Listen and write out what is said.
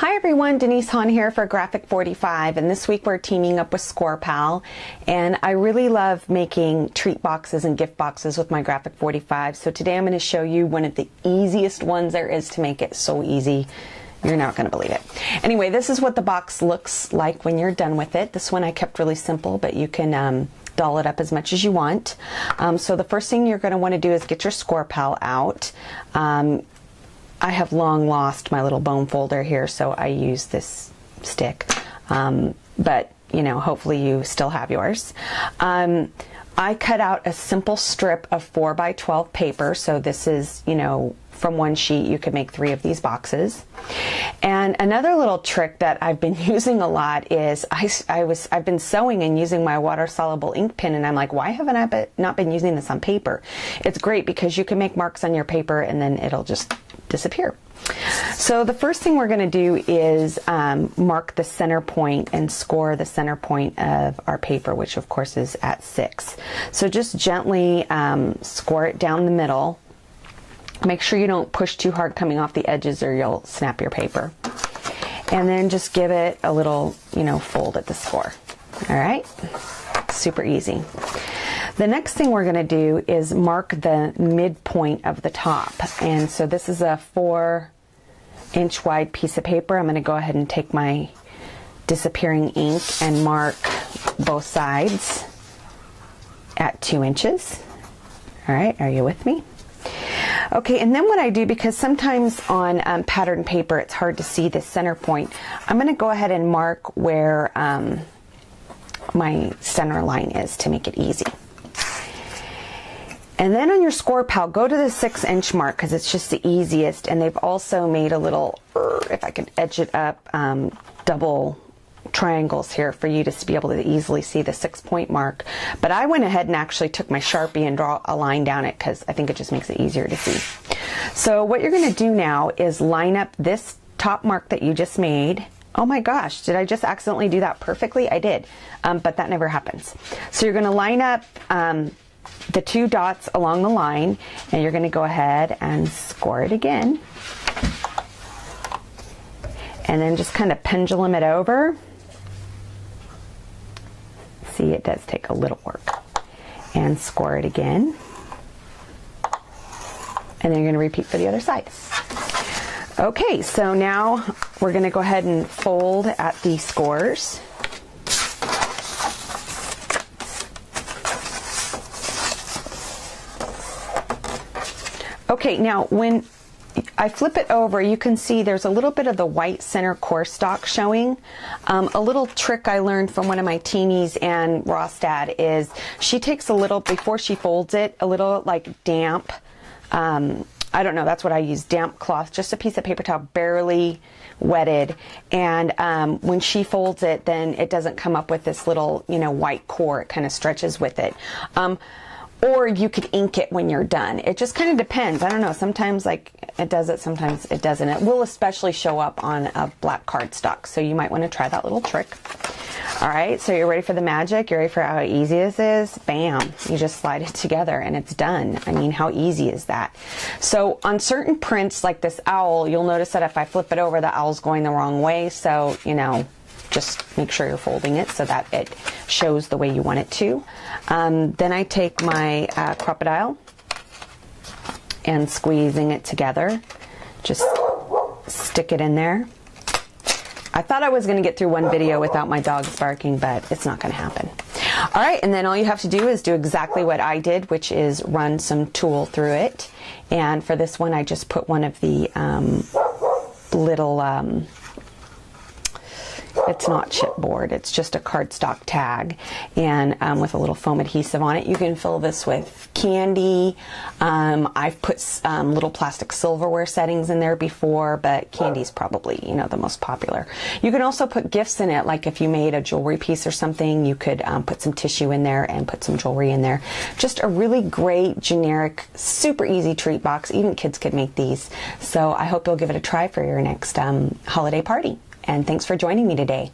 Hi everyone, Denise Hahn here for Graphic 45, and this week we're teaming up with Scor Pal, and I really love making treat boxes and gift boxes with my Graphic 45, so today I'm going to show you one of the easiest ones there is to make. It so easy. You're not going to believe it. Anyway, this is what the box looks like when you're done with it. This one I kept really simple, but you can doll it up as much as you want. So the first thing you're going to want to do is get your Scor Pal out. I have long lost my little bone folder here, so I use this stick. But, you know, hopefully you still have yours. I cut out a simple strip of 4x12 paper, so this is, you know, from one sheet you could make 3 of these boxes. And another little trick that I've been using a lot is I've been sewing and using my water soluble ink pen, and I'm like, why haven't I not been using this on paper? It's great because you can make marks on your paper and then it'll just disappear. So the first thing we're going to do is mark the center point and score the center point of our paper, which of course is at 6. So just gently score it down the middle. Make sure you don't push too hard coming off the edges or you'll snap your paper. And then just give it a little, you know, fold at the score. All right? Super easy. The next thing we're going to do is mark the midpoint of the top. And so this is a 4-inch wide piece of paper. I'm going to go ahead and take my disappearing ink and mark both sides at 2 inches. All right, are you with me? Okay, and then what I do, because sometimes on pattern paper it's hard to see the center point, I'm going to go ahead and mark where my center line is to make it easy. And then on your Scor Pal, go to the 6-inch mark because it's just the easiest, and they've also made a little, if I can edge it up, double triangles here for you to be able to easily see the 6-point mark. But I went ahead and actually took my Sharpie and draw a line down it because I think it just makes it easier to see. So what you're going to do now is line up this top mark that you just made. Oh my gosh, did I just accidentally do that perfectly? I did, but that never happens. So you're going to line up the 2 dots along the line, and you're going to go ahead and score it again. And then just kind of pendulum it over. See, it does take a little work. And score it again. And then you're going to repeat for the other side. Okay, so now we're going to go ahead and fold at the scores. Okay, now when I flip it over, you can see there's a little bit of the white center core stock showing. A little trick I learned from one of my teenies and Rostad is she takes a little, before she folds it, a little like damp, I don't know, that's what I use, damp cloth, just a piece of paper towel, barely wetted. And when she folds it, then it doesn't come up with this little, you know, white core. It kind of stretches with it. Or you could ink it when you're done. It just kind of depends. I don't know. Sometimes like it does it, sometimes it doesn't. It will especially show up on a black cardstock. So you might want to try that little trick. All right, so you're ready for the magic? You're ready for how easy this is? Bam, you just slide it together and it's done. I mean, how easy is that? So on certain prints like this owl, you'll notice that if I flip it over, the owl's going the wrong way. So, you know, just make sure you're folding it so that it shows the way you want it to. Then I take my crocodile and squeezing it together. Just stick it in there. I thought I was going to get through one video without my dogs barking, but it's not going to happen. All right, and then all you have to do is do exactly what I did, which is run some tulle through it. And for this one, I just put one of the little... it's not chipboard, it's just a cardstock tag, and with a little foam adhesive on it. You can fill this with candy. I've put little plastic silverware settings in there before, but candy's probably, you know, the most popular. You can also put gifts in it, like if you made a jewelry piece or something, you could put some tissue in there and put some jewelry in there. Just a really great, generic, super easy treat box. Even kids could make these. So I hope you'll give it a try for your next holiday party. And thanks for joining me today.